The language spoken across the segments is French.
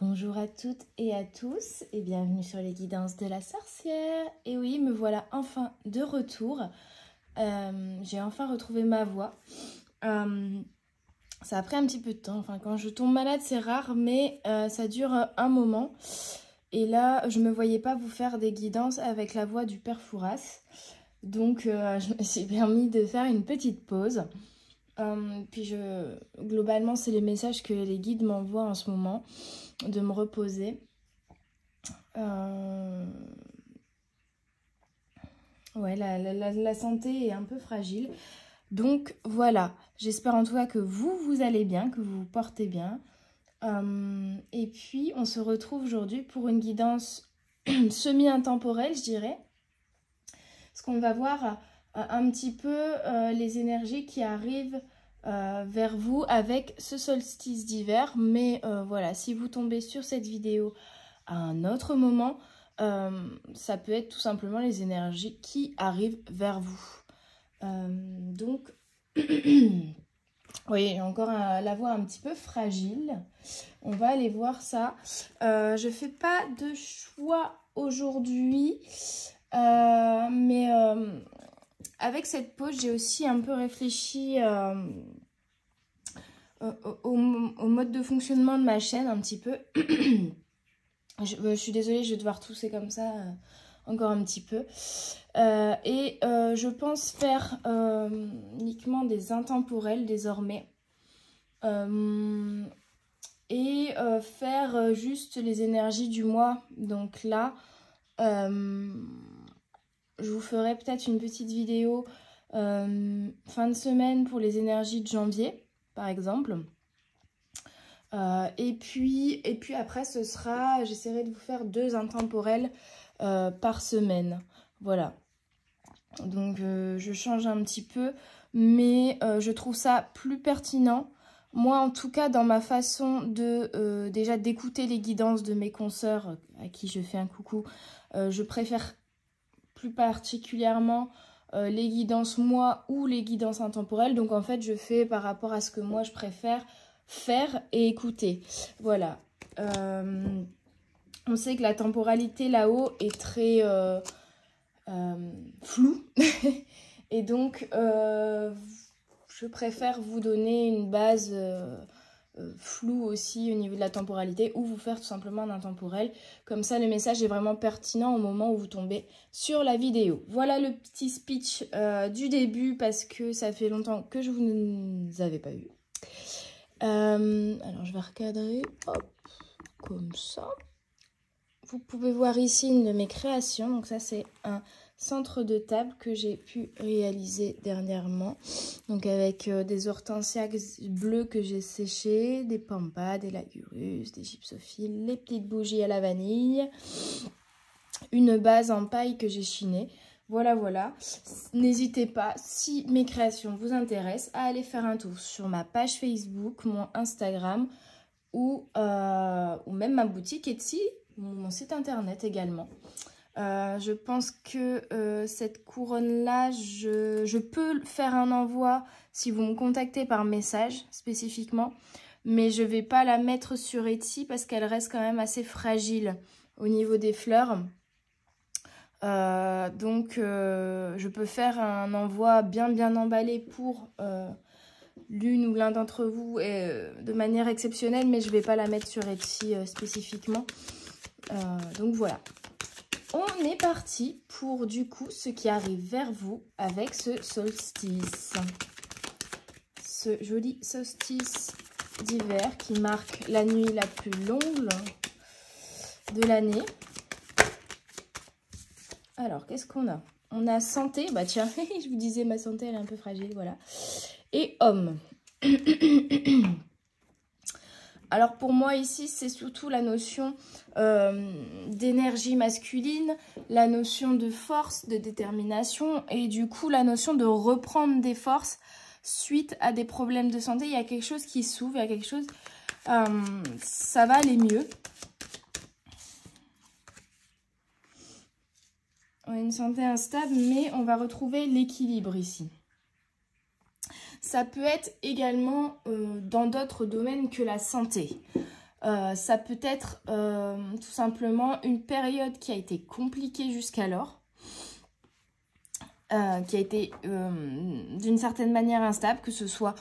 Bonjour à toutes et à tous et bienvenue sur les guidances de la sorcière. Et oui, me voilà enfin de retour. J'ai enfin retrouvé ma voix. Ça a pris un petit peu de temps. Enfin, quand je tombe malade, c'est rare, mais ça dure un moment. Et là, je me voyais pas vous faire des guidances avec la voix du père Fouras. Donc, je me suis permis de faire une petite pause. Globalement, c'est les messages que les guides m'envoient en ce moment, de me reposer. Ouais, la santé est un peu fragile. Donc voilà, j'espère en tout cas que vous allez bien, que vous vous portez bien. Et puis, on se retrouve aujourd'hui pour une guidance semi-intemporelle, je dirais. Parce qu'on va voir un petit peu les énergies qui arrivent vers vous avec ce solstice d'hiver. Mais voilà, si vous tombez sur cette vidéo à un autre moment, ça peut être tout simplement les énergies qui arrivent vers vous. Donc, oui, encore la voix un petit peu fragile. On va aller voir ça. Je fais pas de choix aujourd'hui, mais avec cette pause, j'ai aussi un peu réfléchi au mode de fonctionnement de ma chaîne un petit peu. Je suis désolée, je vais devoir tousser comme ça encore un petit peu. Je pense faire uniquement des intemporels désormais. Faire juste les énergies du mois. Donc là, je vous ferai peut-être une petite vidéo fin de semaine pour les énergies de janvier, par exemple. Et puis après, j'essaierai de vous faire 2 intemporels par semaine. Voilà. Donc, je change un petit peu, mais je trouve ça plus pertinent. Moi, en tout cas, dans ma façon de déjà d'écouter les guidances de mes consoeurs, à qui je fais un coucou, je préfère plus particulièrement les guidances moi ou les guidances intemporelles. Donc, en fait, je fais par rapport à ce que moi, je préfère faire et écouter. Voilà. On sait que la temporalité là-haut est très floue. Et donc, je préfère vous donner une base floue aussi au niveau de la temporalité ou vous faire tout simplement un intemporel. Comme ça, le message est vraiment pertinent au moment où vous tombez sur la vidéo. Voilà le petit speech du début parce que ça fait longtemps que je vous avais pas eu. Alors, je vais recadrer, hop, comme ça. Vous pouvez voir ici une de mes créations. Donc ça, c'est un centre de table que j'ai pu réaliser dernièrement. Donc avec des hortensias bleues que j'ai séchées, des pampas, des lagurus, des gypsophiles, les petites bougies à la vanille, une base en paille que j'ai chinée. Voilà, voilà. N'hésitez pas, si mes créations vous intéressent, à aller faire un tour sur ma page Facebook, mon Instagram ou même ma boutique Etsy, mon site internet également. Je pense que cette couronne-là, je peux faire un envoi si vous me contactez par message spécifiquement, mais je ne vais pas la mettre sur Etsy parce qu'elle reste quand même assez fragile au niveau des fleurs. Je peux faire un envoi bien emballé pour l'une ou l'un d'entre vous de manière exceptionnelle, mais je ne vais pas la mettre sur Etsy spécifiquement. Donc voilà. On est parti pour du coup ce qui arrive vers vous avec ce solstice. Ce joli solstice d'hiver qui marque la nuit la plus longue de l'année. Alors, qu'est-ce qu'on a? On a santé, bah tiens, je vous disais ma santé elle est un peu fragile, voilà. Et homme. Alors pour moi ici, c'est surtout la notion d'énergie masculine, la notion de force, de détermination et du coup la notion de reprendre des forces suite à des problèmes de santé. Il y a quelque chose qui s'ouvre, il y a quelque chose, ça va aller mieux. On a une santé instable, mais on va retrouver l'équilibre ici. Ça peut être également dans d'autres domaines que la santé. Ça peut être tout simplement une période qui a été compliquée jusqu'alors, qui a été d'une certaine manière instable, que ce soit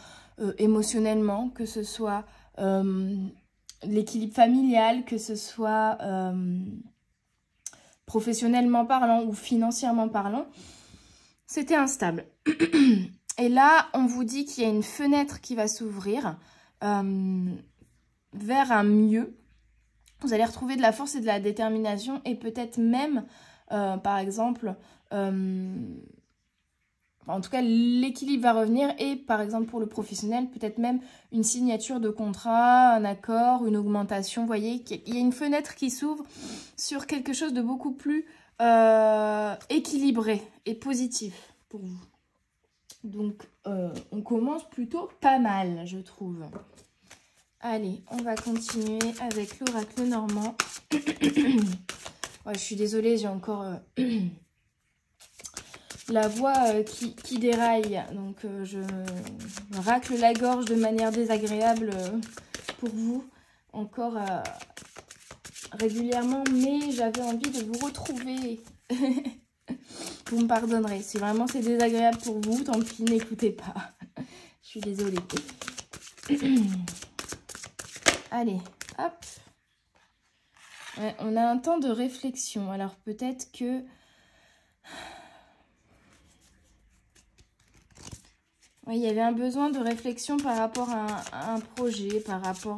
émotionnellement, que ce soit l'équilibre familial, que ce soit professionnellement parlant ou financièrement parlant. C'était instable. Et là, on vous dit qu'il y a une fenêtre qui va s'ouvrir vers un mieux. Vous allez retrouver de la force et de la détermination et peut-être même, par exemple, en tout cas, l'équilibre va revenir et, par exemple, pour le professionnel, peut-être même une signature de contrat, un accord, une augmentation. Vous voyez, il y a une fenêtre qui s'ouvre sur quelque chose de beaucoup plus équilibré et positif pour vous. Donc, on commence plutôt pas mal, je trouve. Allez, on va continuer avec l'oracle normand. Ouais, je suis désolée, j'ai encore la voix qui déraille. Donc, je racle la gorge de manière désagréable pour vous. Encore régulièrement, mais j'avais envie de vous retrouver. Vous me pardonnerez. Si vraiment c'est désagréable pour vous, tant pis, n'écoutez pas. Je suis désolée. Allez, hop. Ouais, on a un temps de réflexion. Alors peut-être que... Oui, il y avait un besoin de réflexion par rapport à un projet, par rapport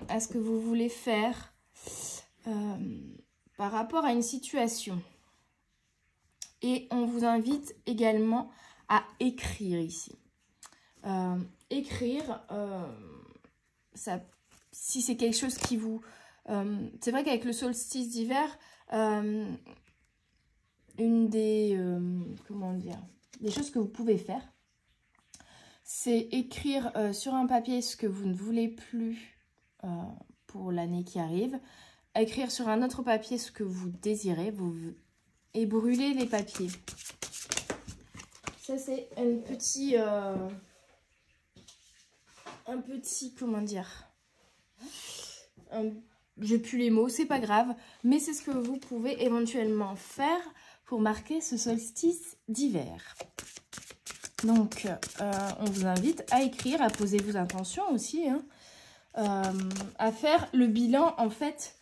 à ce que vous voulez faire, par rapport à une situation. Et on vous invite également à écrire ici. Écrire, ça, si c'est quelque chose qui vous... c'est vrai qu'avec le solstice d'hiver, une des... comment dire, des choses que vous pouvez faire, c'est écrire sur un papier ce que vous ne voulez plus pour l'année qui arrive, écrire sur un autre papier ce que vous désirez, et brûler les papiers. Ça, c'est un petit, comment dire, j'ai plus les mots, c'est pas grave, mais c'est ce que vous pouvez éventuellement faire pour marquer ce solstice d'hiver. Donc, on vous invite à écrire, à poser vos intentions aussi, hein, à faire le bilan, en fait,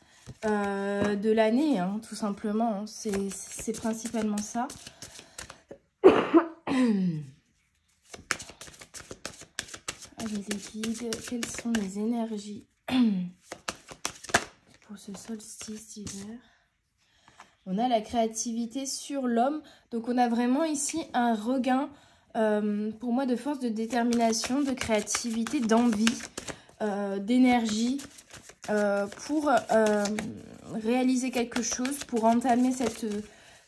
de l'année, hein, tout simplement. C'est principalement ça. Allez, les guides, quelles sont les énergies pour ce solstice d'hiver? On a la créativité sur l'homme. Donc, on a vraiment ici un regain, pour moi, de force, de détermination, de créativité, d'envie, d'énergie pour réaliser quelque chose, pour entamer cette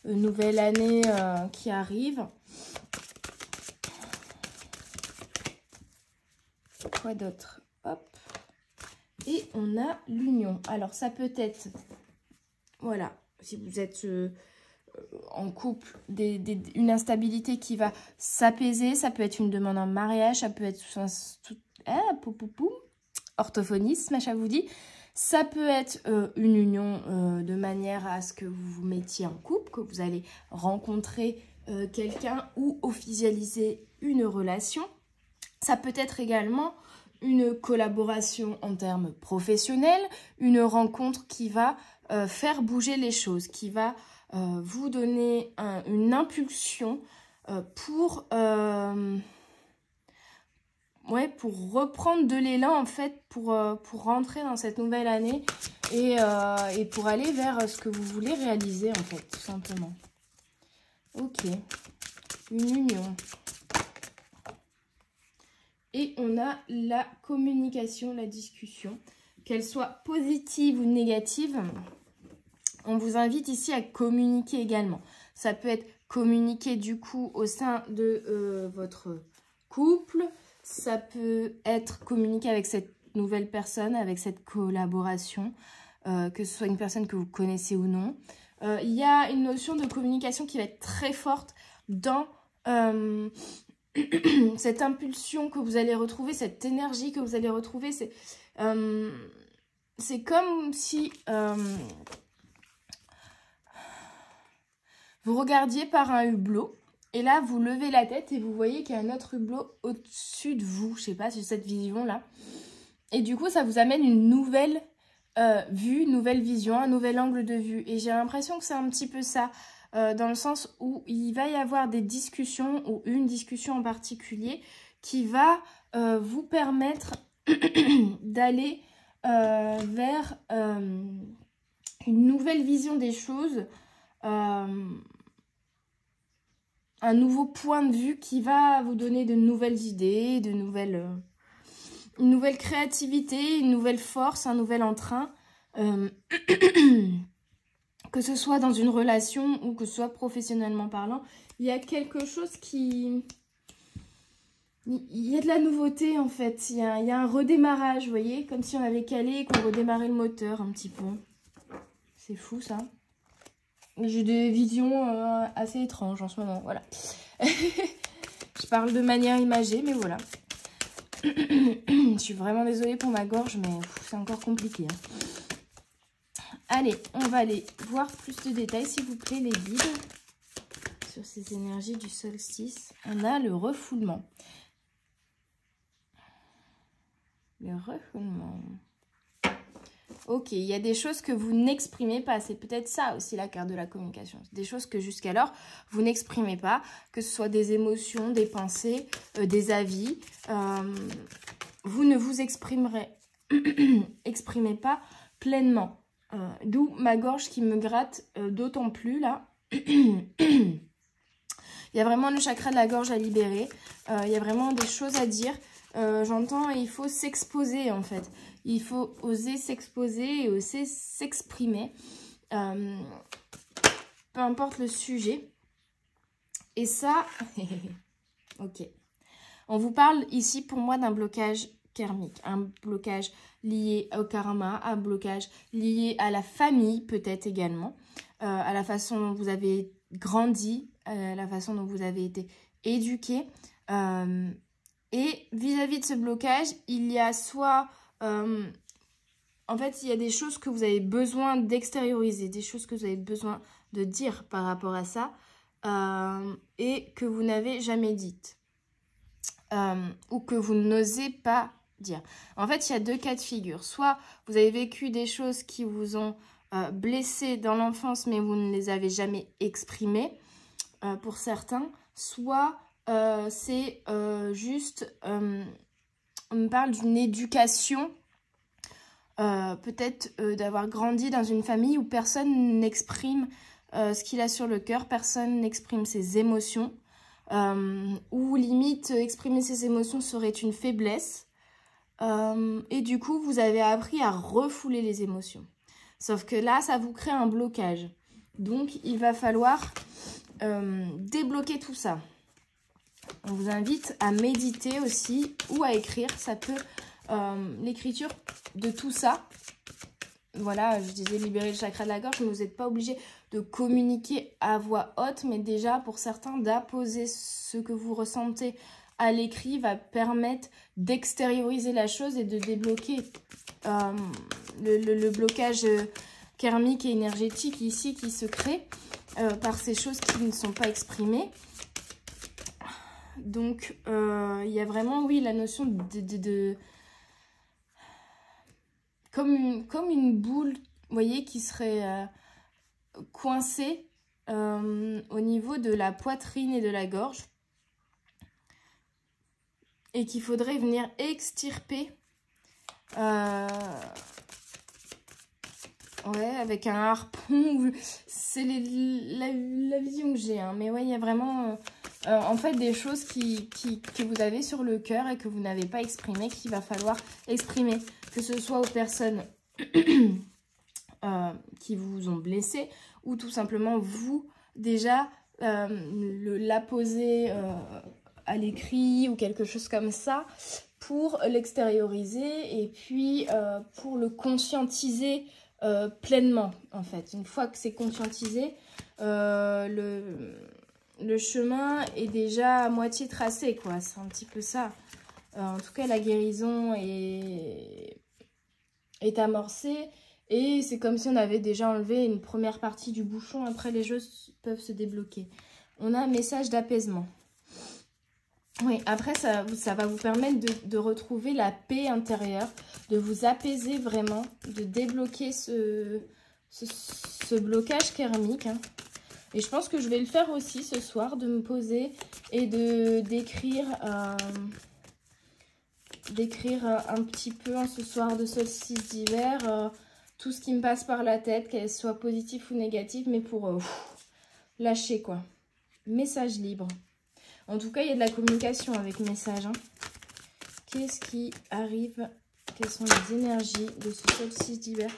nouvelle année qui arrive. Quoi d'autre? Hop. Et on a l'union. Alors, ça peut être, voilà, si vous êtes en couple, une instabilité qui va s'apaiser. Ça peut être une demande en mariage, ça peut être orthophonisme, machin vous dit. Ça peut être une union de manière à ce que vous vous mettiez en couple, que vous allez rencontrer quelqu'un ou officialiser une relation. Ça peut être également une collaboration en termes professionnels, une rencontre qui va faire bouger les choses, qui va vous donner une impulsion pour reprendre de l'élan, en fait, pour rentrer dans cette nouvelle année et pour aller vers ce que vous voulez réaliser, en fait, tout simplement. Ok, une union. Et on a la communication, la discussion, qu'elle soit positive ou négative. On vous invite ici à communiquer également. Ça peut être communiquer du coup au sein de votre couple. Ça peut être communiquer avec cette nouvelle personne, avec cette collaboration, que ce soit une personne que vous connaissez ou non. Il y a une notion de communication qui va être très forte dans cette impulsion que vous allez retrouver, cette énergie que vous allez retrouver, c'est comme si vous regardiez par un hublot. Et là, vous levez la tête et vous voyez qu'il y a un autre hublot au-dessus de vous. Je sais pas, sur cette vision-là. Et du coup, ça vous amène une nouvelle vue, une nouvelle vision, un nouvel angle de vue. Et j'ai l'impression que c'est un petit peu ça, dans le sens où il va y avoir des discussions, ou une discussion en particulier, qui va vous permettre d'aller vers une nouvelle vision des choses, un nouveau point de vue qui va vous donner de nouvelles idées, une nouvelle créativité, une nouvelle force, un nouvel entrain. Que ce soit dans une relation ou que ce soit professionnellement parlant, il y a quelque chose qui... Il y a de la nouveauté en fait, il y a un redémarrage, vous voyez, comme si on avait calé et qu'on redémarrait le moteur un petit peu. C'est fou ça. J'ai des visions assez étranges en ce moment, voilà. Je parle de manière imagée, mais voilà. Je suis vraiment désolée pour ma gorge, mais c'est encore compliqué. Hein. Allez, on va aller voir plus de détails, s'il vous plaît, les guides. Sur ces énergies du solstice, on a le refoulement. Le refoulement. Ok, il y a des choses que vous n'exprimez pas. C'est peut-être ça aussi la carte de la communication. Des choses que jusqu'alors, vous n'exprimez pas. Que ce soit des émotions, des pensées, des avis. Vous ne vous exprimez pas pleinement. D'où ma gorge qui me gratte d'autant plus là. Il y a vraiment le chakra de la gorge à libérer. Il y a vraiment des choses à dire. J'entends, il faut s'exposer en fait. Il faut oser s'exposer et oser s'exprimer. Peu importe le sujet. Et ça, ok. On vous parle ici pour moi d'un blocage karmique. Un blocage lié au karma, un blocage lié à la famille peut-être également. À la façon dont vous avez grandi, à la façon dont vous avez été éduqué. Et vis-à-vis de ce blocage, il y a soit... en fait, il y a des choses que vous avez besoin d'extérioriser, des choses que vous avez besoin de dire par rapport à ça, et que vous n'avez jamais dites, ou que vous n'osez pas dire. En fait, il y a deux cas de figure. Soit vous avez vécu des choses qui vous ont blessé dans l'enfance, mais vous ne les avez jamais exprimées, pour certains. Soit c'est juste... on me parle d'une éducation, peut-être d'avoir grandi dans une famille où personne n'exprime ce qu'il a sur le cœur, personne n'exprime ses émotions, ou limite exprimer ses émotions serait une faiblesse, et du coup vous avez appris à refouler les émotions. Sauf que là, ça vous crée un blocage. Donc il va falloir débloquer tout ça. On vous invite à méditer aussi ou à écrire. Ça peut... l'écriture de tout ça. Voilà, je disais libérer le chakra de la gorge, mais vous n'êtes pas obligé de communiquer à voix haute. Mais déjà, pour certains, d'apposer ce que vous ressentez à l'écrit va permettre d'extérioriser la chose et de débloquer le blocage karmique et énergétique ici qui se crée par ces choses qui ne sont pas exprimées. Donc, il y a vraiment, oui, la notion de comme une boule, vous voyez, qui serait coincée au niveau de la poitrine et de la gorge. Et qu'il faudrait venir extirper ouais, avec un harpon. C'est la vision que j'ai. Hein. Mais ouais, il y a vraiment... en fait, des choses que vous avez sur le cœur et que vous n'avez pas exprimées, qu'il va falloir exprimer. Que ce soit aux personnes qui vous ont blessé ou tout simplement vous, déjà, l'apposer à l'écrit ou quelque chose comme ça pour l'extérioriser et puis pour le conscientiser pleinement, en fait. Une fois que c'est conscientisé, le chemin est déjà à moitié tracé, quoi. C'est un petit peu ça. En tout cas, la guérison est amorcée. Et c'est comme si on avait déjà enlevé une première partie du bouchon. Après, les choses peuvent se débloquer. On a un message d'apaisement. Oui, après, ça va vous permettre de retrouver la paix intérieure, de vous apaiser vraiment, de débloquer ce blocage karmique. Hein. Et je pense que je vais le faire aussi ce soir, de me poser et d'écrire un petit peu en ce soir de solstice d'hiver, tout ce qui me passe par la tête, qu'elle soit positive ou négative, mais pour lâcher, quoi. Message libre. En tout cas, il y a de la communication avec message. Hein. Qu'est-ce qui arrive? Quelles sont les énergies de ce solstice d'hiver?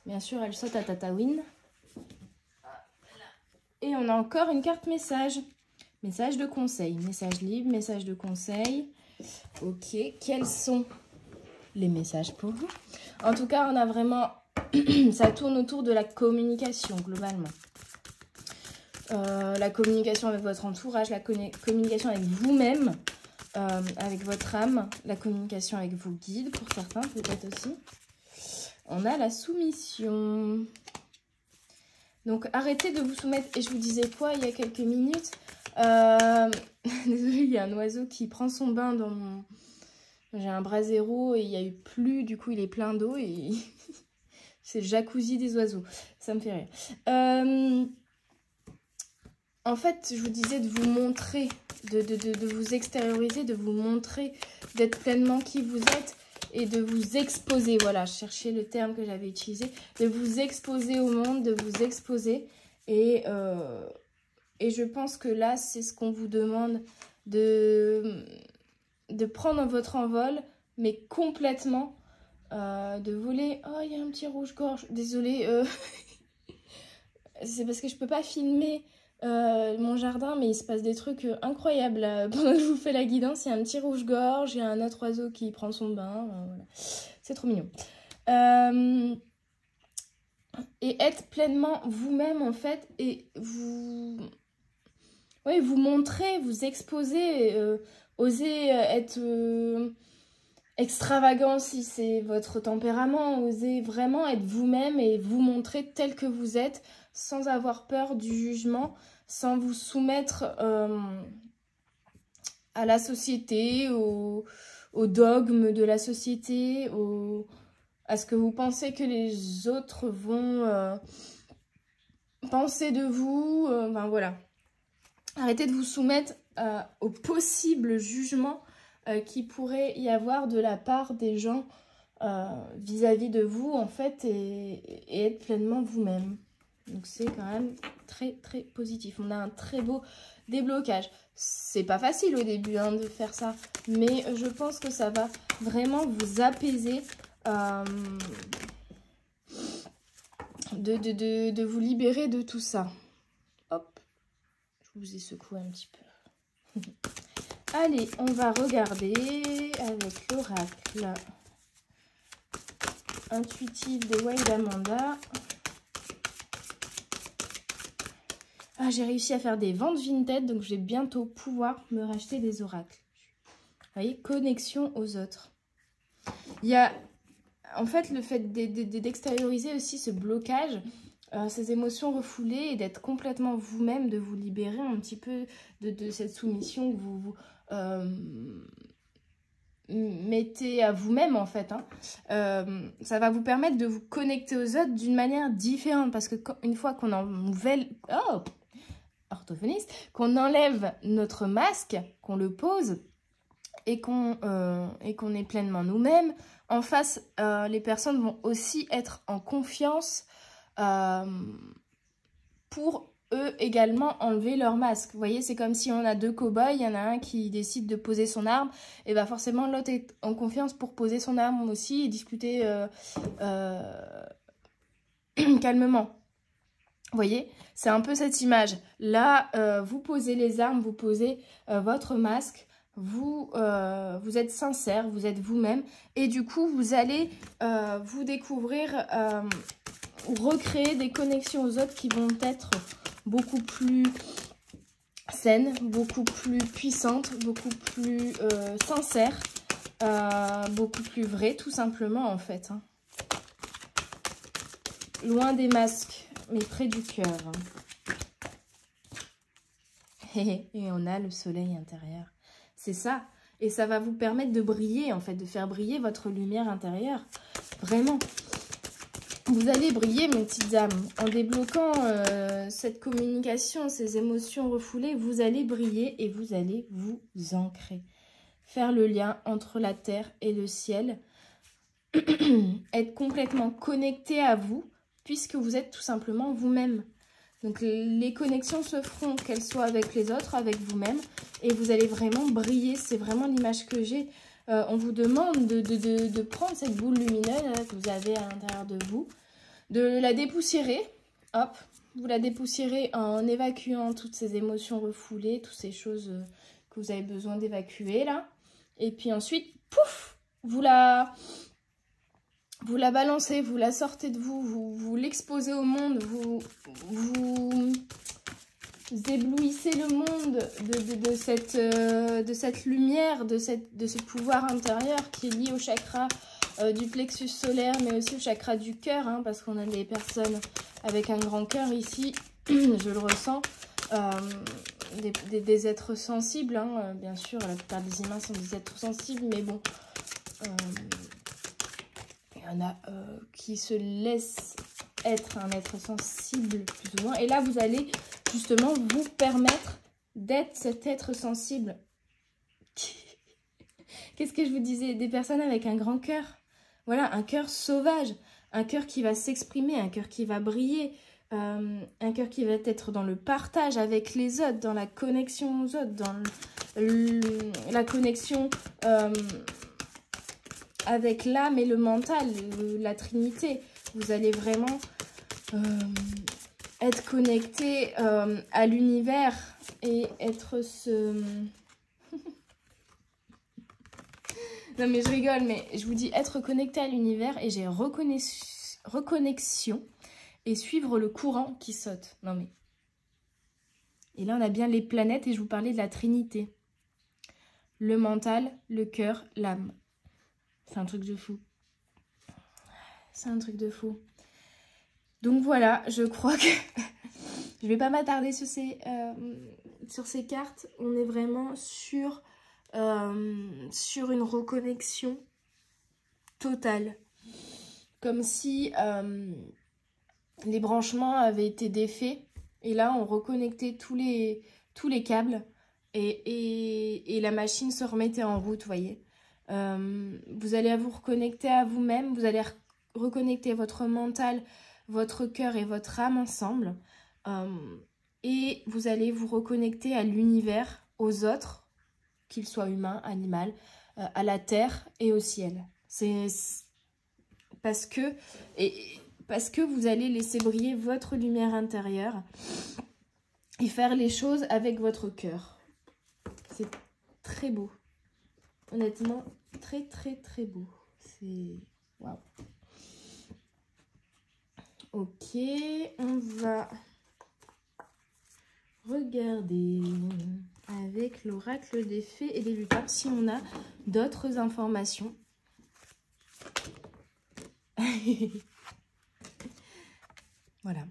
Bien sûr, elle saute à Tatawin. Et on a encore une carte message. Message de conseil. Message libre, message de conseil. Ok, quels sont les messages pour vous? En tout cas, on a vraiment... ça tourne autour de la communication, globalement. La communication avec votre entourage, la communication avec vous-même, avec votre âme, la communication avec vos guides, pour certains peut-être aussi. On a la soumission. Donc, arrêtez de vous soumettre. Et je vous disais quoi il y a quelques minutes? Désolée, il y a un oiseau qui prend son bain dans mon... J'ai un brasero et il n'y a eu plus, du coup il est plein d'eau et c'est le jacuzzi des oiseaux. Ça me fait rire. En fait, je vous disais de vous montrer, de vous extérioriser, de vous montrer, d'être pleinement qui vous êtes et de vous exposer. Voilà, je cherchais le terme que j'avais utilisé. De vous exposer au monde, de vous exposer. Et je pense que là, c'est ce qu'on vous demande de prendre votre envol, mais complètement, de voler. Oh, il y a un petit rouge-gorge. Désolée, c'est parce que je peux pas filmer mon jardin, mais il se passe des trucs incroyables là. Pendant que je vous fais la guidance, il y a un petit rouge-gorge, il y a un autre oiseau qui prend son bain. Voilà. C'est trop mignon. Et être pleinement vous-même en fait, et vous montrer, vous exposer, oser être extravagant si c'est votre tempérament, oser vraiment être vous-même et vous montrer tel que vous êtes sans avoir peur du jugement, sans vous soumettre à la société, au dogme de la société, à ce que vous pensez que les autres vont penser de vous. Ben voilà. Arrêtez de vous soumettre au possible jugement qui pourrait y avoir de la part des gens vis-à-vis de vous, en fait, et être pleinement vous-même. Donc, c'est quand même très, très positif. On a un très beau déblocage. C'est pas facile au début hein, de faire ça, mais je pense que ça va vraiment vous apaiser, de vous libérer de tout ça. Hop, je vous ai secoué un petit peu. Allez, on va regarder avec l'oracle intuitif des Wild Amanda. Ah, j'ai réussi à faire des ventes vintage, donc je vais bientôt pouvoir me racheter des oracles. Vous voyez, connexion aux autres. Il y a, en fait, le fait d'extérioriser aussi ce blocage, ces émotions refoulées et d'être complètement vous-même, de vous libérer un petit peu de cette soumission que vous mettez à vous-même, en fait. Hein. Ça va vous permettre de vous connecter aux autres d'une manière différente, parce que une fois qu'on qu'on enlève notre masque, qu'on le pose et qu'on est pleinement nous-mêmes, en face, les personnes vont aussi être en confiance pour eux également enlever leur masque. Vous voyez, c'est comme si on a deux cow-boys, il y en a un qui décide de poser son arme, et bien forcément l'autre est en confiance pour poser son arme aussi et discuter calmement. Vous voyez, c'est un peu cette image. Là, vous posez les armes, vous posez votre masque, vous êtes sincère, vous êtes vous-même. Et du coup, vous allez vous découvrir ou recréer des connexions aux autres qui vont être beaucoup plus saine, beaucoup plus puissante, beaucoup plus sincère, beaucoup plus vraie, tout simplement, en fait. Hein. Loin des masques, mais près du cœur. Et on a le soleil intérieur. C'est ça. Et ça va vous permettre de briller, en fait, de faire briller votre lumière intérieure. Vraiment. Vous allez briller, mes petites âmes. En débloquant cette communication, ces émotions refoulées, vous allez briller et vous allez vous ancrer. Faire le lien entre la terre et le ciel. Être complètement connecté à vous, puisque vous êtes tout simplement vous-même. Donc les connexions se feront, qu'elles soient avec les autres, avec vous-même, et vous allez vraiment briller. C'est vraiment l'image que j'ai. On vous demande de prendre cette boule lumineuse là, que vous avez à l'intérieur de vous, de la dépoussiérer. Hop, vous la dépoussiérez en évacuant toutes ces émotions refoulées, toutes ces choses que vous avez besoin d'évacuer là. Et puis ensuite, pouf, vous la balancez, vous la sortez de vous, vous l'exposez au monde, vous éblouissez le monde de cette lumière, de ce pouvoir intérieur qui est lié au chakra du plexus solaire, mais aussi au chakra du cœur, hein, parce qu'on a des personnes avec un grand cœur ici, je le ressens, des êtres sensibles, hein, bien sûr, la plupart des humains sont des êtres sensibles, mais bon... il y en a qui se laissent être un être sensible, plus ou moins. Et là, vous allez justement vous permettre d'être cet être sensible. Qu'est-ce que je vous disais? Des personnes avec un grand cœur. Voilà, un cœur sauvage. Un cœur qui va s'exprimer, un cœur qui va briller. Un cœur qui va être dans le partage avec les autres, dans la connexion aux autres, dans la connexion... avec l'âme et le mental, la Trinité. Vous allez vraiment être connecté à l'univers et être ce... Non mais je rigole, mais je vous dis être connecté à l'univers et j'ai reconnexion et suivre le courant qui saute. Non mais... Et là on a bien les planètes et je vous parlais de la Trinité. Le mental, le cœur, l'âme. C'est un truc de fou. C'est un truc de fou. Donc voilà, je crois que je vais pas m'attarder sur ces cartes. On est vraiment sur une reconnexion totale. Comme si les branchements avaient été défaits. Et là, on reconnectait tous les câbles. Et la machine se remettait en route, vous voyez. Vous allez vous reconnecter à vous-même, vous allez reconnecter votre mental, votre cœur et votre âme ensemble. Et vous allez vous reconnecter à l'univers, aux autres, qu'ils soient humains, animaux, à la terre et au ciel. C'est parce que vous allez laisser briller votre lumière intérieure et faire les choses avec votre cœur. C'est très beau. Honnêtement, très très très beau. C'est... Waouh. Ok, on va regarder avec l'oracle des fées et des lutteurs si on a d'autres informations. Voilà.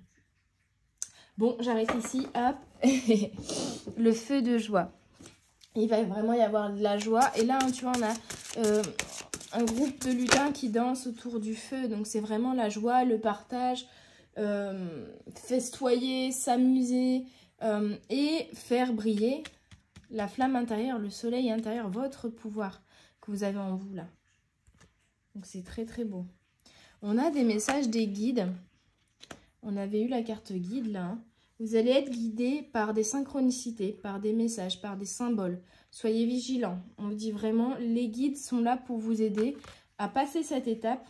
Bon, j'arrête ici. Hop. Le feu de joie. Il va vraiment y avoir de la joie. Et là, tu vois, on a un groupe de lutins qui dansent autour du feu. Donc, c'est vraiment la joie, le partage, festoyer, s'amuser et faire briller la flamme intérieure, le soleil intérieur, votre pouvoir que vous avez en vous, là. Donc, c'est très, très beau. On a des messages des guides. On avait eu la carte guide, là, hein. Vous allez être guidé par des synchronicités, par des messages, par des symboles. Soyez vigilants. On vous dit vraiment, les guides sont là pour vous aider à passer cette étape.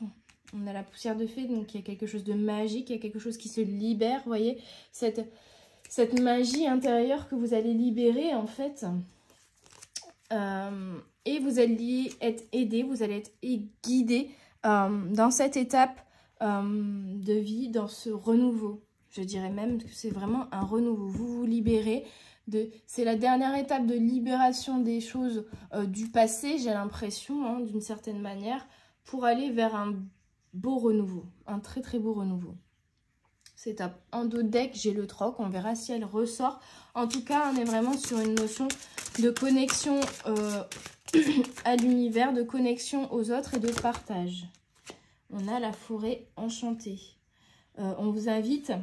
On a la poussière de fée, donc il y a quelque chose de magique, il y a quelque chose qui se libère, vous voyez, cette magie intérieure que vous allez libérer, en fait. Et vous allez être aidé, vous allez être guidé dans cette étape de vie, dans ce renouveau. Je dirais même que c'est vraiment un renouveau. Vous vous libérez. C'est la dernière étape de libération des choses du passé, j'ai l'impression, hein, d'une certaine manière, pour aller vers un beau renouveau, un très très beau renouveau. C'est top. En dos de deck, j'ai le troc, on verra si elle ressort. En tout cas, on est vraiment sur une notion de connexion à l'univers, de connexion aux autres et de partage. On a la forêt enchantée. On vous invite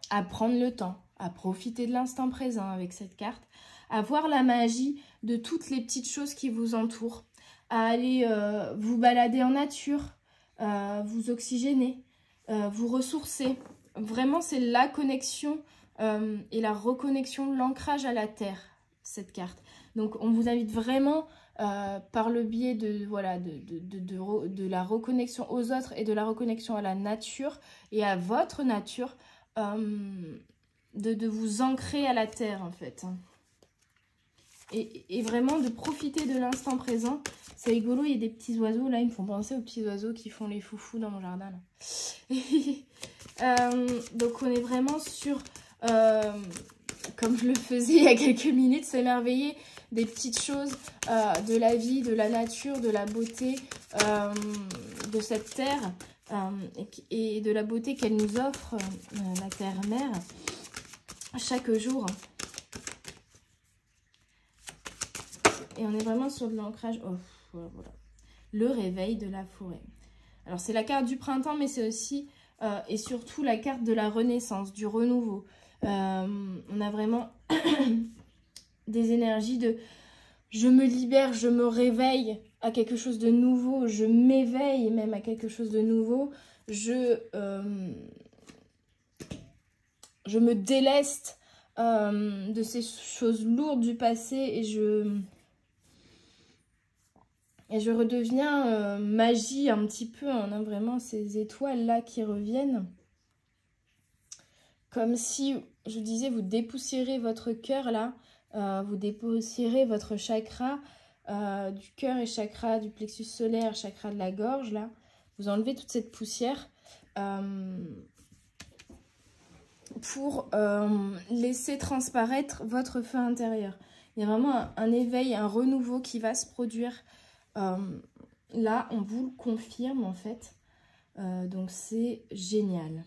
à prendre le temps, à profiter de l'instant présent avec cette carte, à voir la magie de toutes les petites choses qui vous entourent, à aller vous balader en nature, vous oxygéner, vous ressourcer. Vraiment, c'est la connexion et la reconnexion, l'ancrage à la terre, cette carte. Donc, on vous invite vraiment, par le biais de, voilà, de la reconnexion aux autres et de la reconnexion à la nature et à votre nature, de vous ancrer à la terre, en fait. Et vraiment de profiter de l'instant présent. C'est rigolo, il y a des petits oiseaux, là, ils me font penser aux petits oiseaux qui font les foufous dans mon jardin, là. Donc, on est vraiment sur, comme je le faisais il y a quelques minutes, s'émerveiller des petites choses de la vie, de la nature, de la beauté de cette terre et de la beauté qu'elle nous offre, la terre-mère, chaque jour. Et on est vraiment sur de l'ancrage. Oh, voilà. Le réveil de la forêt. Alors, c'est la carte du printemps, mais c'est aussi et surtout la carte de la renaissance, du renouveau. On a vraiment des énergies de je me libère, je me réveille à quelque chose de nouveau, je m'éveille même à quelque chose de nouveau, je me déleste de ces choses lourdes du passé et je redeviens magie un petit peu. On a vraiment ces étoiles-là qui reviennent. Comme si, je disais, vous dépoussiérez votre cœur là. Vous dépoussiérez votre chakra du cœur et chakra du plexus solaire, chakra de la gorge là. Vous enlevez toute cette poussière pour laisser transparaître votre feu intérieur. Il y a vraiment un éveil, un renouveau qui va se produire. Là, on vous le confirme en fait. Donc, c'est génial.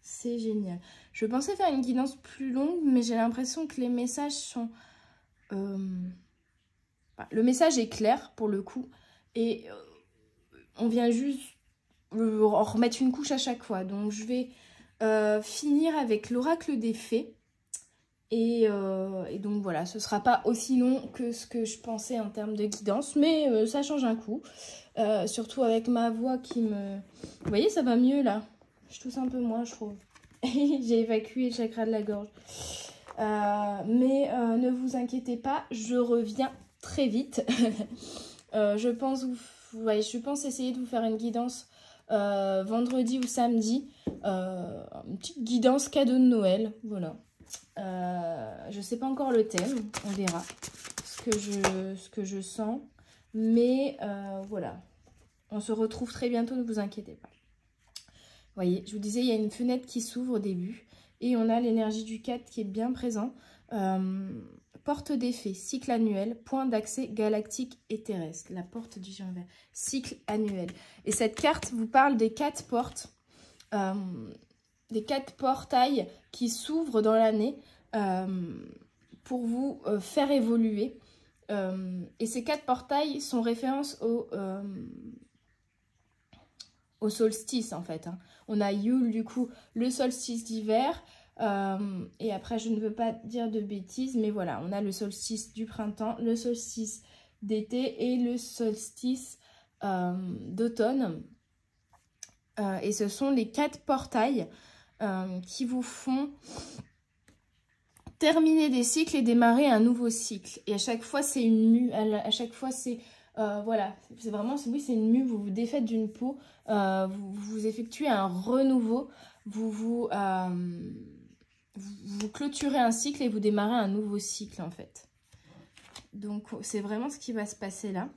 C'est génial. Je pensais faire une guidance plus longue, mais j'ai l'impression que les messages sont... le message est clair pour le coup. Et on vient juste en remettre une couche à chaque fois. Donc, je vais finir avec l'oracle des fées. Et donc voilà, ce sera pas aussi long que ce que je pensais en termes de guidance, mais ça change un coup. Surtout avec ma voix qui me... Vous voyez, ça va mieux là. Je tousse un peu moins, je trouve. J'ai évacué le chakra de la gorge. Mais ne vous inquiétez pas, je reviens très vite. Je pense essayer de vous faire une guidance vendredi ou samedi. Une petite guidance cadeau de Noël, voilà. Je sais pas encore le thème, on verra ce que je sens, mais voilà, on se retrouve très bientôt, ne vous inquiétez pas. Vous voyez, je vous disais, il y a une fenêtre qui s'ouvre au début et on a l'énergie du 4 qui est bien présent. Porte des fées, cycle annuel, point d'accès galactique et terrestre, la porte du géant vert, cycle annuel. Et cette carte vous parle des 4 portes, des 4 portails qui s'ouvrent dans l'année pour vous faire évoluer. Et ces 4 portails sont référence au solstice en fait. Hein. On a Yule du coup, le solstice d'hiver. Et après je ne veux pas dire de bêtises, mais voilà, on a le solstice du printemps, le solstice d'été et le solstice d'automne. Et ce sont les 4 portails qui vous font terminer des cycles et démarrer un nouveau cycle. Et à chaque fois, c'est une mue. À chaque fois, c'est... voilà, c'est vraiment... Oui, c'est une mue. Vous vous défaites d'une peau. Vous effectuez un renouveau. Vous clôturez un cycle et vous démarrez un nouveau cycle, en fait. Donc, c'est vraiment ce qui va se passer là.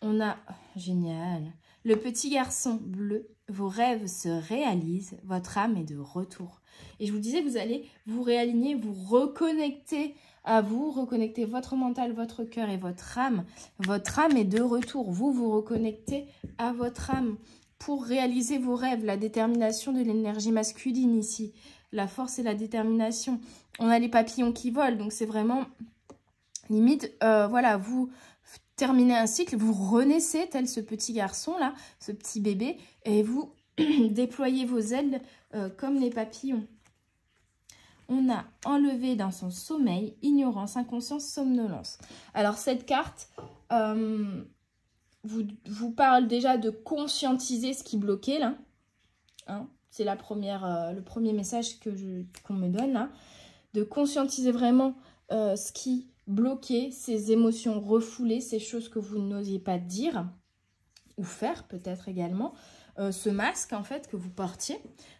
On a... Génial. Le petit garçon bleu, vos rêves se réalisent, votre âme est de retour. Et je vous disais, vous allez vous réaligner, vous reconnecter à vous, reconnecter votre mental, votre cœur et votre âme. Votre âme est de retour. Vous vous reconnectez à votre âme pour réaliser vos rêves. La détermination de l'énergie masculine ici. La force et la détermination. On a les papillons qui volent, donc c'est vraiment limite, voilà, vous terminez un cycle, vous renaissez tel ce petit garçon-là, ce petit bébé, et vous déployez vos ailes comme les papillons. On a enlevé dans son sommeil, ignorance, inconscience, somnolence. Alors cette carte vous parle déjà de conscientiser ce qui bloquait là. Hein, c'est le premier message qu'on me donne là. De conscientiser vraiment ce qui bloquait, ces émotions refoulées, ces choses que vous n'osiez pas dire ou faire peut-être également. Ce masque en fait que vous portiez,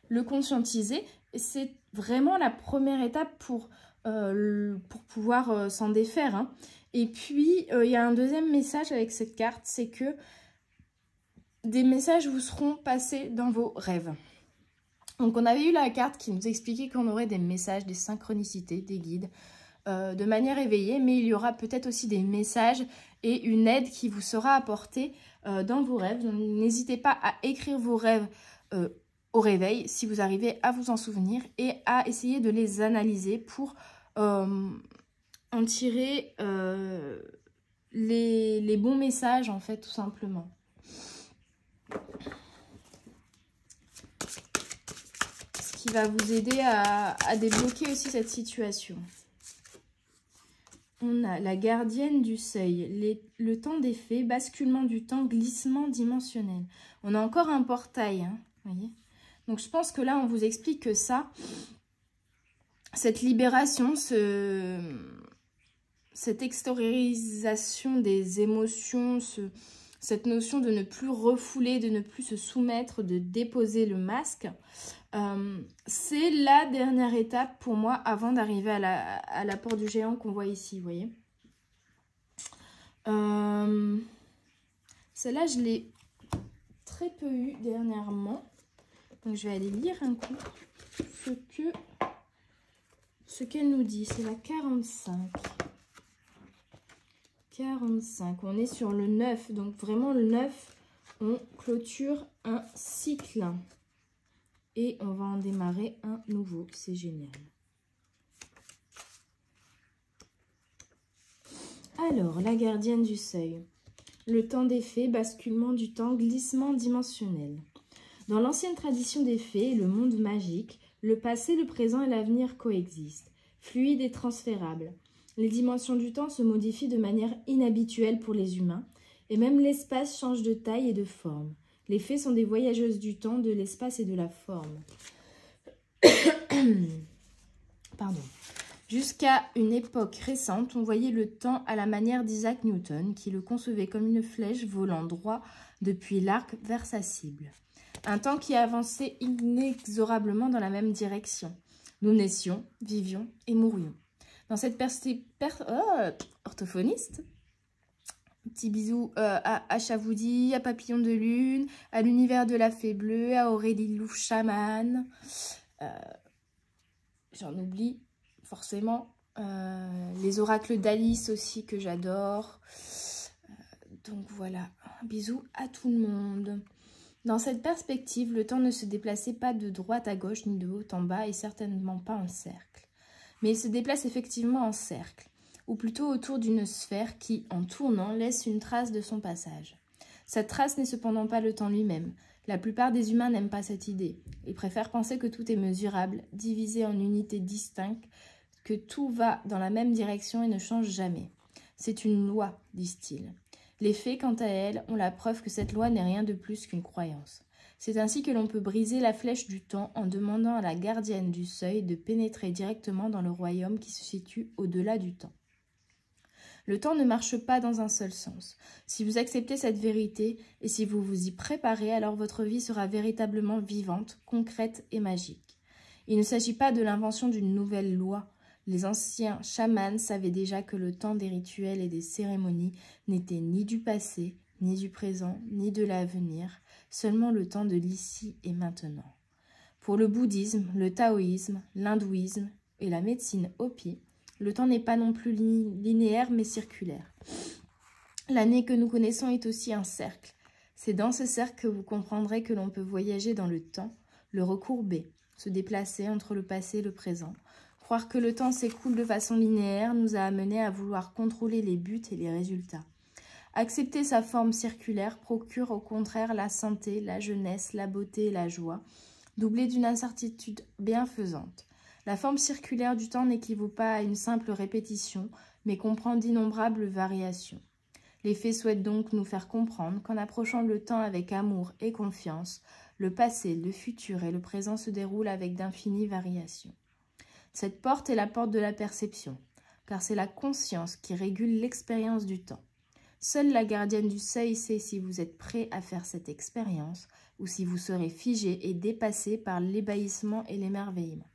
le conscientiser, c'est vraiment la première étape pour pouvoir s'en défaire. Hein. Et puis il y a un deuxième message avec cette carte, c'est que des messages vous seront passés dans vos rêves. Donc on avait eu la carte qui nous expliquait qu'on aurait des messages, des synchronicités, des guides de manière éveillée, mais il y aura peut-être aussi des messages et une aide qui vous sera apportée dans vos rêves. N'hésitez pas à écrire vos rêves au réveil si vous arrivez à vous en souvenir et à essayer de les analyser pour en tirer les bons messages en fait tout simplement. Ce qui va vous aider à débloquer aussi cette situation. On a la gardienne du seuil, le temps des fées, basculement du temps, glissement dimensionnel. On a encore un portail, hein, voyez. Donc je pense que là, on vous explique que ça, cette libération, cette extériorisation des émotions, cette notion de ne plus refouler, de ne plus se soumettre, de déposer le masque, c'est la dernière étape pour moi avant d'arriver à la porte du géant qu'on voit ici, vous voyez. Celle-là, je l'ai très peu eue dernièrement. Donc, je vais aller lire un coup ce qu'elle nous dit. C'est la 45. 45. On est sur le 9. Donc, vraiment, le 9, on clôture un cycle. Et on va en démarrer un nouveau. C'est génial. Alors, la gardienne du seuil. Le temps des fées, basculement du temps, glissement dimensionnel. Dans l'ancienne tradition des fées, le monde magique, le passé, le présent et l'avenir coexistent, fluides et transférables. Les dimensions du temps se modifient de manière inhabituelle pour les humains, et même l'espace change de taille et de forme. Les fées sont des voyageuses du temps, de l'espace et de la forme. Pardon. Jusqu'à une époque récente, on voyait le temps à la manière d'Isaac Newton, qui le concevait comme une flèche volant droit depuis l'arc vers sa cible. Un temps qui avançait inexorablement dans la même direction. Nous naissions, vivions et mourions. Dans cette orthophoniste, petit bisou à Chavoudi, à Papillon de Lune, à l'univers de la Fée Bleue, à Aurélie Louf Chaman. J'en oublie forcément. Les oracles d'Alice aussi que j'adore. Donc voilà, un bisou à tout le monde. Dans cette perspective, le temps ne se déplaçait pas de droite à gauche ni de haut en bas et certainement pas en cercle. Mais il se déplace effectivement en cercle, ou plutôt autour d'une sphère qui, en tournant, laisse une trace de son passage. Cette trace n'est cependant pas le temps lui-même. La plupart des humains n'aiment pas cette idée. Ils préfèrent penser que tout est mesurable, divisé en unités distinctes, que tout va dans la même direction et ne change jamais. C'est une loi, disent-ils. Les fées, quant à elles, ont la preuve que cette loi n'est rien de plus qu'une croyance. C'est ainsi que l'on peut briser la flèche du temps en demandant à la gardienne du seuil de pénétrer directement dans le royaume qui se situe au-delà du temps. Le temps ne marche pas dans un seul sens. Si vous acceptez cette vérité et si vous vous y préparez, alors votre vie sera véritablement vivante, concrète et magique. Il ne s'agit pas de l'invention d'une nouvelle loi. Les anciens chamans savaient déjà que le temps des rituels et des cérémonies n'était ni du passé, ni du présent, ni de l'avenir, seulement le temps de l'ici et maintenant. Pour le bouddhisme, le taoïsme, l'hindouisme et la médecine Hopi, le temps n'est pas non plus linéaire mais circulaire. L'année que nous connaissons est aussi un cercle. C'est dans ce cercle que vous comprendrez que l'on peut voyager dans le temps, le recourber, se déplacer entre le passé et le présent. Croire que le temps s'écoule de façon linéaire nous a amené à vouloir contrôler les buts et les résultats. Accepter sa forme circulaire procure au contraire la santé, la jeunesse, la beauté et la joie, doublée d'une incertitude bienfaisante. La forme circulaire du temps n'équivaut pas à une simple répétition, mais comprend d'innombrables variations. Les faits souhaitent donc nous faire comprendre qu'en approchant le temps avec amour et confiance, le passé, le futur et le présent se déroulent avec d'infinies variations. Cette porte est la porte de la perception, car c'est la conscience qui régule l'expérience du temps. Seule la gardienne du seuil sait si vous êtes prêt à faire cette expérience ou si vous serez figé et dépassé par l'ébahissement et l'émerveillement.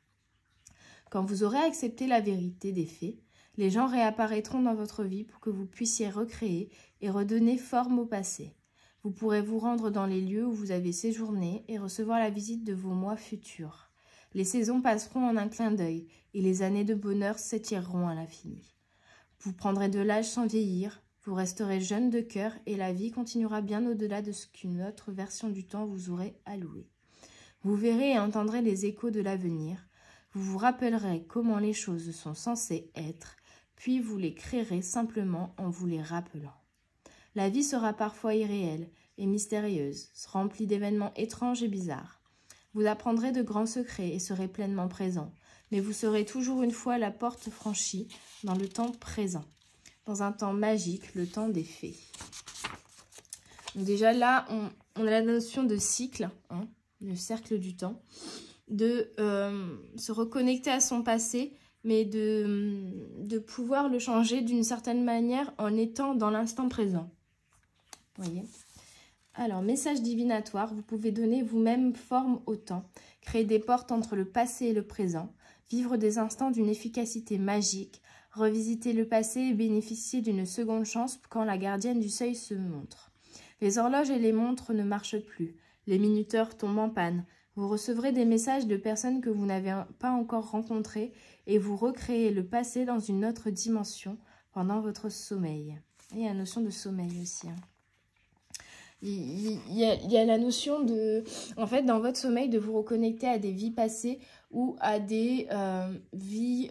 Quand vous aurez accepté la vérité des faits, les gens réapparaîtront dans votre vie pour que vous puissiez recréer et redonner forme au passé. Vous pourrez vous rendre dans les lieux où vous avez séjourné et recevoir la visite de vos mois futurs. Les saisons passeront en un clin d'œil et les années de bonheur s'étireront à l'infini. Vous prendrez de l'âge sans vieillir, vous resterez jeune de cœur et la vie continuera bien au-delà de ce qu'une autre version du temps vous aurait alloué. Vous verrez et entendrez les échos de l'avenir. Vous vous rappellerez comment les choses sont censées être, puis vous les créerez simplement en vous les rappelant. La vie sera parfois irréelle et mystérieuse, remplie d'événements étranges et bizarres. Vous apprendrez de grands secrets et serez pleinement présent, mais vous serez toujours une fois la porte franchie dans le temps présent, dans un temps magique, le temps des fées. Donc déjà là, on a la notion de cycle, le cercle du temps, de se reconnecter à son passé, mais de pouvoir le changer d'une certaine manière en étant dans l'instant présent. Vous voyez ? Alors, message divinatoire, vous pouvez donner vous-même forme au temps, créer des portes entre le passé et le présent, vivre des instants d'une efficacité magique, revisiter le passé et bénéficier d'une seconde chance quand la gardienne du seuil se montre. Les horloges et les montres ne marchent plus, les minuteurs tombent en panne, vous recevrez des messages de personnes que vous n'avez pas encore rencontrées et vous recréez le passé dans une autre dimension pendant votre sommeil. Et il y a la notion de sommeil aussi, Il y a la notion de, en fait, dans votre sommeil, de vous reconnecter à des vies passées ou à des vies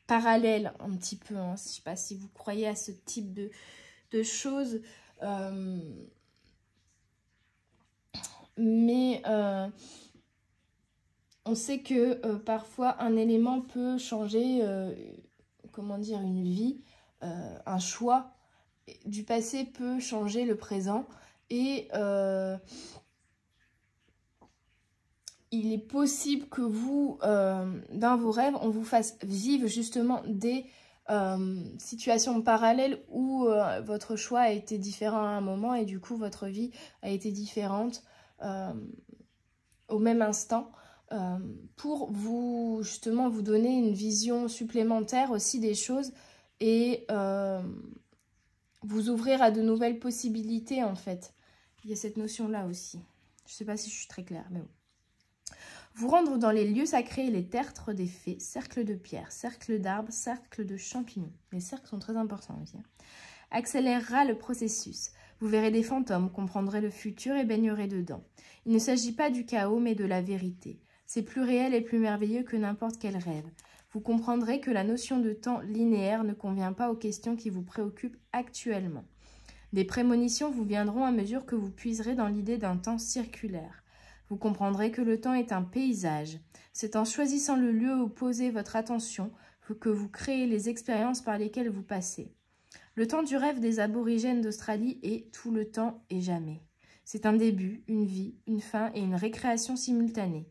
parallèles, un petit peu. Je ne sais pas si vous croyez à ce type de choses. Mais on sait que parfois, un élément peut changer, comment dire, une vie, un choix du passé peut changer le présent et il est possible que vous, dans vos rêves, on vous fasse vivre justement des situations parallèles où votre choix a été différent à un moment et du coup votre vie a été différente au même instant pour vous justement vous donner une vision supplémentaire aussi des choses et vous ouvrir à de nouvelles possibilités, en fait. Il y a cette notion-là aussi. Je ne sais pas si je suis très claire, mais bon. Vous rendre dans les lieux sacrés et les tertres des fées, cercle de pierre, cercle d'arbres, cercle de champignons. Les cercles sont très importants aussi. Accélérera le processus. Vous verrez des fantômes, comprendrez le futur et baignerez dedans. Il ne s'agit pas du chaos, mais de la vérité. C'est plus réel et plus merveilleux que n'importe quel rêve. Vous comprendrez que la notion de temps linéaire ne convient pas aux questions qui vous préoccupent actuellement. Des prémonitions vous viendront à mesure que vous puiserez dans l'idée d'un temps circulaire. Vous comprendrez que le temps est un paysage. C'est en choisissant le lieu où posez votre attention que vous créez les expériences par lesquelles vous passez. Le temps du rêve des aborigènes d'Australie est tout le temps et jamais. C'est un début, une vie, une fin et une récréation simultanée.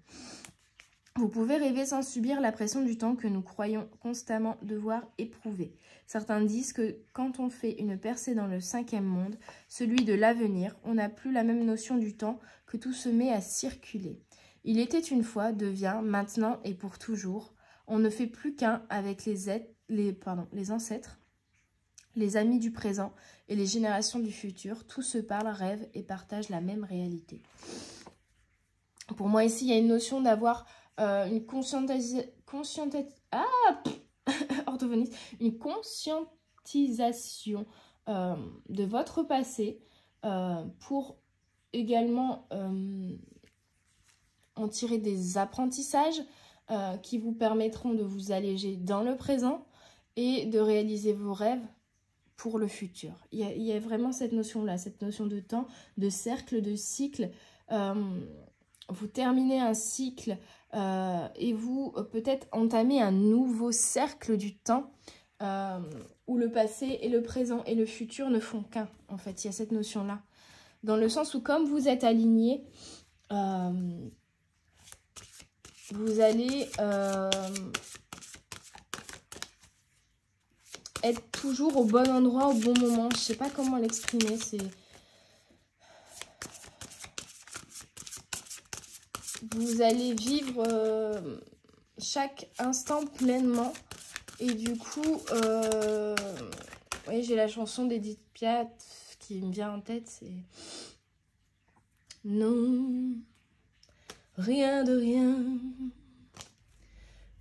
Vous pouvez rêver sans subir la pression du temps que nous croyons constamment devoir éprouver. Certains disent que quand on fait une percée dans le 5e monde, celui de l'avenir, on n'a plus la même notion du temps, que tout se met à circuler. Il était une fois, devient, maintenant et pour toujours. On ne fait plus qu'un avec les ancêtres. Les amis du présent et les générations du futur, tous se parlent, rêvent et partagent la même réalité. Pour moi, ici, il y a une notion d'avoir une une conscientisation de votre passé pour également en tirer des apprentissages qui vous permettront de vous alléger dans le présent et de réaliser vos rêves pour le futur. Il y a vraiment cette notion-là, cette notion de temps, de cercle, de cycle. Vous terminez un cycle et vous peut-être entamez un nouveau cercle du temps où le passé et le présent et le futur ne font qu'un. En fait, il y a cette notion-là. Dans le sens où comme vous êtes alignés, vous allez être toujours au bon endroit, au bon moment. Je ne sais pas comment l'exprimer. Vous allez vivre chaque instant pleinement. Et du coup, oui, j'ai la chanson d'Edith Piaf qui me vient en tête. C'est non, rien de rien.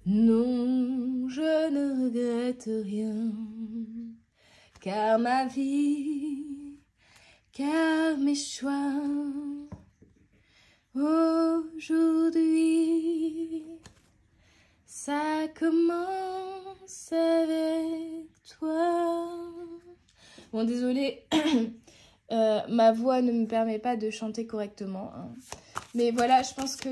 Non, je ne regrette rien. Car ma vie, car mes choix, aujourd'hui, ça commence avec toi. Bon, désolée, ma voix ne me permet pas de chanter correctement. Hein. Mais voilà, je pense que...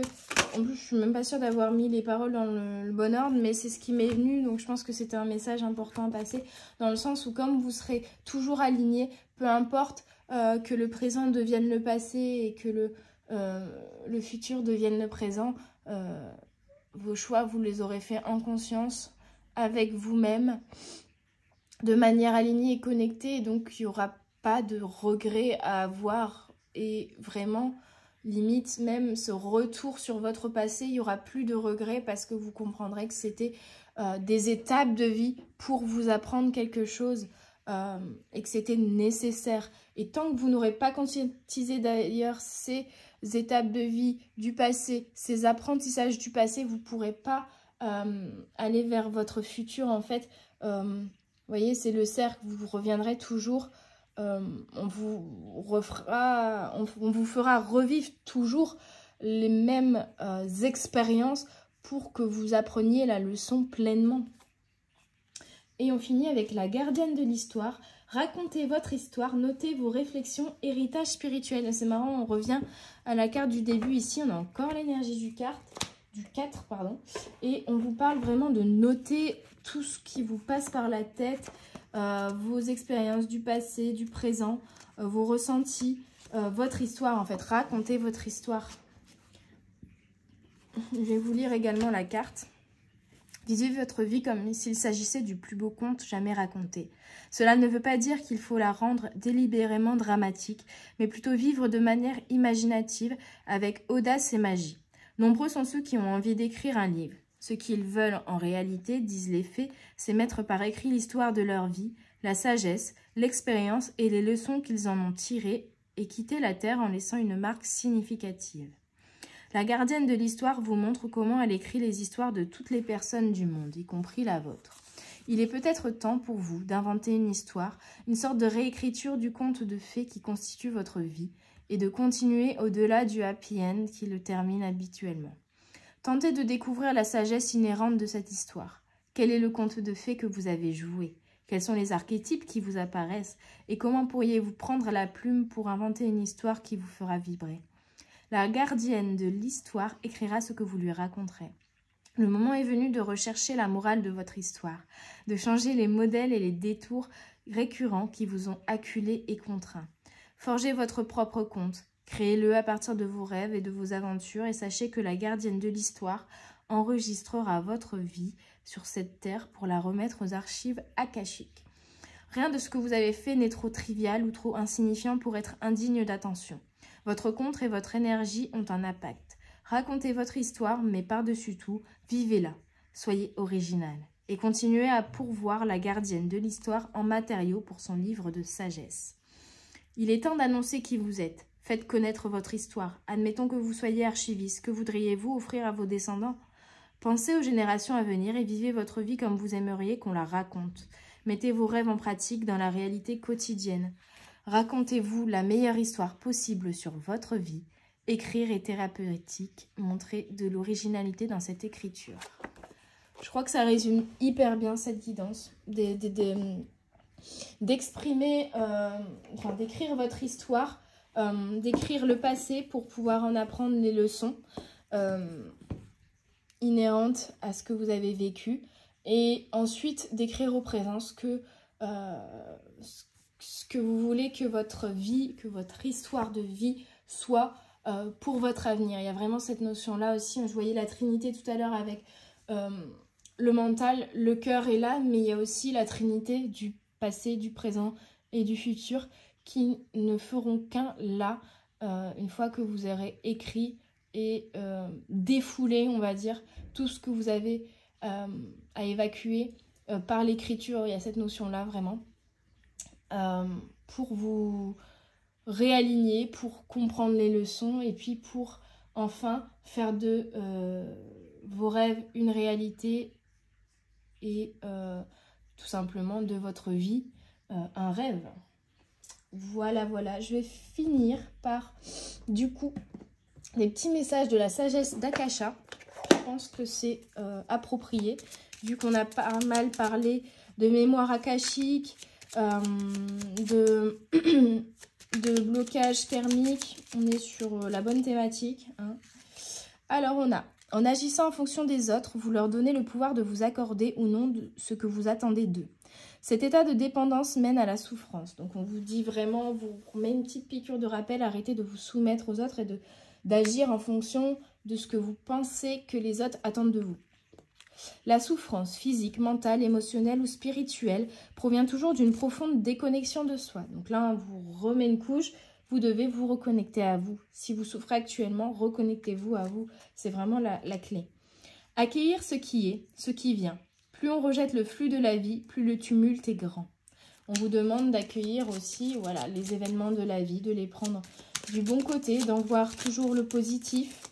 En plus, je suis même pas sûre d'avoir mis les paroles dans le bon ordre, mais c'est ce qui m'est venu. Donc, je pense que c'était un message important à passer. Dans le sens où, comme vous serez toujours aligné, peu importe que le présent devienne le passé et que le futur devienne le présent, vos choix, vous les aurez faits en conscience, avec vous-même, de manière alignée et connectée. Donc, il n'y aura pas de regret à avoir. Et vraiment, limite, même ce retour sur votre passé, il n'y aura plus de regrets parce que vous comprendrez que c'était des étapes de vie pour vous apprendre quelque chose et que c'était nécessaire. Et tant que vous n'aurez pas conscientisé d'ailleurs ces étapes de vie du passé, ces apprentissages du passé, vous ne pourrez pas aller vers votre futur. En fait, vous voyez, c'est le cercle, vous reviendrez toujours. On vous fera revivre toujours les mêmes expériences pour que vous appreniez la leçon pleinement. Et on finit avec la gardienne de l'histoire. Racontez votre histoire, notez vos réflexions, héritage spirituel. C'est marrant, on revient à la carte du début. Ici, on a encore l'énergie du 4, pardon. Et on vous parle vraiment de noter tout ce qui vous passe par la tête, vos expériences du passé, du présent, vos ressentis, votre histoire en fait. Racontez votre histoire. Je vais vous lire également la carte. Vivez votre vie comme s'il s'agissait du plus beau conte jamais raconté. Cela ne veut pas dire qu'il faut la rendre délibérément dramatique, mais plutôt vivre de manière imaginative, avec audace et magie. Nombreux sont ceux qui ont envie d'écrire un livre. Ce qu'ils veulent en réalité, disent les faits, c'est mettre par écrit l'histoire de leur vie, la sagesse, l'expérience et les leçons qu'ils en ont tirées et quitter la terre en laissant une marque significative. La gardienne de l'histoire vous montre comment elle écrit les histoires de toutes les personnes du monde, y compris la vôtre. Il est peut-être temps pour vous d'inventer une histoire, une sorte de réécriture du conte de fées qui constitue votre vie, et de continuer au-delà du happy end qui le termine habituellement. Tentez de découvrir la sagesse inhérente de cette histoire. Quel est le conte de fées que vous avez joué? Quels sont les archétypes qui vous apparaissent? Et comment pourriez-vous prendre la plume pour inventer une histoire qui vous fera vibrer? La gardienne de l'histoire écrira ce que vous lui raconterez. Le moment est venu de rechercher la morale de votre histoire, de changer les modèles et les détours récurrents qui vous ont acculé et contraint. Forgez votre propre conte, créez-le à partir de vos rêves et de vos aventures et sachez que la gardienne de l'histoire enregistrera votre vie sur cette terre pour la remettre aux archives akashiques. Rien de ce que vous avez fait n'est trop trivial ou trop insignifiant pour être indigne d'attention. Votre conte et votre énergie ont un impact. Racontez votre histoire, mais par-dessus tout, vivez-la. Soyez original. et continuez à pourvoir la gardienne de l'histoire en matériaux pour son livre de sagesse. Il est temps d'annoncer qui vous êtes. Faites connaître votre histoire. Admettons que vous soyez archiviste. Que voudriez-vous offrir à vos descendants? Pensez aux générations à venir et vivez votre vie comme vous aimeriez qu'on la raconte. Mettez vos rêves en pratique dans la réalité quotidienne. Racontez-vous la meilleure histoire possible sur votre vie. Écrire est thérapeutique. Montrez de l'originalité dans cette écriture. Je crois que ça résume hyper bien cette guidance. D'exprimer, d'écrire votre histoire, d'écrire le passé pour pouvoir en apprendre les leçons inhérentes à ce que vous avez vécu. Et ensuite d'écrire au présent ce que vous voulez que votre vie, que votre histoire de vie soit pour votre avenir. Il y a vraiment cette notion-là aussi. Je voyais la Trinité tout à l'heure avec le mental, le cœur et l'âme, mais il y a aussi la Trinité du passé, du présent et du futur qui ne feront qu'un là, une fois que vous aurez écrit et défoulé, on va dire, tout ce que vous avez à évacuer par l'écriture. Il y a cette notion-là vraiment pour vous réaligner, pour comprendre les leçons et puis pour enfin faire de vos rêves une réalité et tout simplement de votre vie un rêve. Voilà, voilà. Je vais finir par du coup des petits messages de la sagesse d'Akasha. Je pense que c'est approprié vu qu'on a pas mal parlé de mémoire akashique, de blocage karmique. On est sur la bonne thématique, hein. Alors on a: en agissant en fonction des autres, vous leur donnez le pouvoir de vous accorder ou non de ce que vous attendez d'eux. Cet état de dépendance mène à la souffrance. Donc on vous dit vraiment, on vous met une petite piqûre de rappel, arrêtez de vous soumettre aux autres et d'agir en fonction de ce que vous pensez que les autres attendent de vous. La souffrance physique, mentale, émotionnelle ou spirituelle provient toujours d'une profonde déconnexion de soi. Donc là, on vous remet une couche. Vous devez vous reconnecter à vous. Si vous souffrez actuellement, reconnectez-vous à vous. C'est vraiment la clé. Accueillir ce qui est, ce qui vient. Plus on rejette le flux de la vie, plus le tumulte est grand. On vous demande d'accueillir aussi voilà, les événements de la vie, de les prendre du bon côté, d'en voir toujours le positif.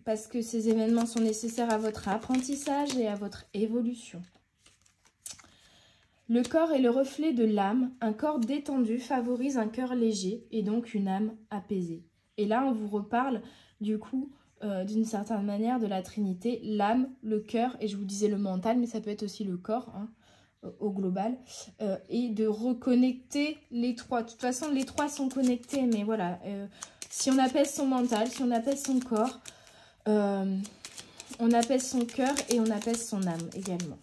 Parce que ces événements sont nécessaires à votre apprentissage et à votre évolution. Le corps est le reflet de l'âme. Un corps détendu favorise un cœur léger et donc une âme apaisée. Et là, on vous reparle du coup, d'une certaine manière, de la Trinité, l'âme, le cœur, et je vous disais le mental, mais ça peut être aussi le corps, hein, au global, et de reconnecter les trois. De toute façon, les trois sont connectés, mais voilà, si on apaise son mental, si on apaise son corps, on apaise son cœur et on apaise son âme également.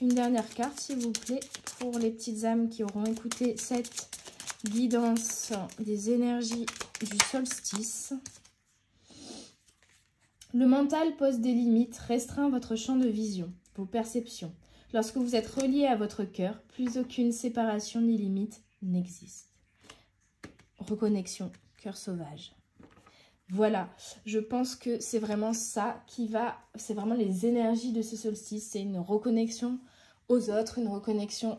Une dernière carte, s'il vous plaît, pour les petites âmes qui auront écouté cette guidance des énergies du solstice. Le mental pose des limites, restreint votre champ de vision, vos perceptions. Lorsque vous êtes relié à votre cœur, plus aucune séparation ni limite n'existe. Reconnexion, cœur sauvage. Voilà, je pense que c'est vraiment ça qui va, c'est vraiment les énergies de ce solstice, c'est une reconnexion aux autres, une reconnexion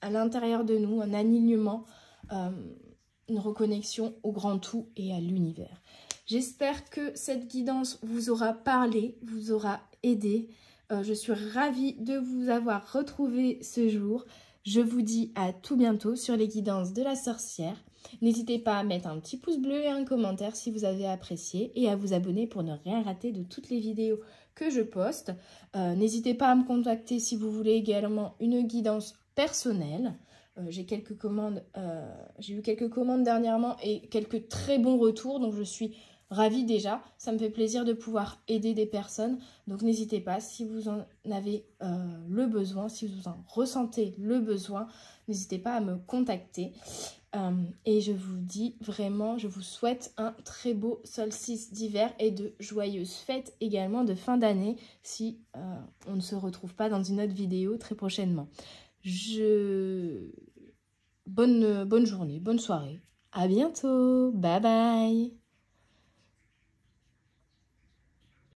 à l'intérieur de nous, un alignement, une reconnexion au grand tout et à l'univers. J'espère que cette guidance vous aura parlé, vous aura aidé. Je suis ravie de vous avoir retrouvé ce jour. Je vous dis à tout bientôt sur les guidances de la sorcière. N'hésitez pas à mettre un petit pouce bleu et un commentaire si vous avez apprécié et à vous abonner pour ne rien rater de toutes les vidéos que je poste. N'hésitez pas à me contacter si vous voulez également une guidance personnelle. J'ai eu quelques commandes dernièrement et quelques très bons retours, donc je suis ravie déjà. Ça me fait plaisir de pouvoir aider des personnes, donc n'hésitez pas si vous en avez le besoin, si vous en ressentez le besoin, n'hésitez pas à me contacter. Et je vous dis vraiment, je vous souhaite un très beau solstice d'hiver et de joyeuses fêtes également de fin d'année si on ne se retrouve pas dans une autre vidéo très prochainement. Bonne journée, bonne soirée. À bientôt. Bye bye.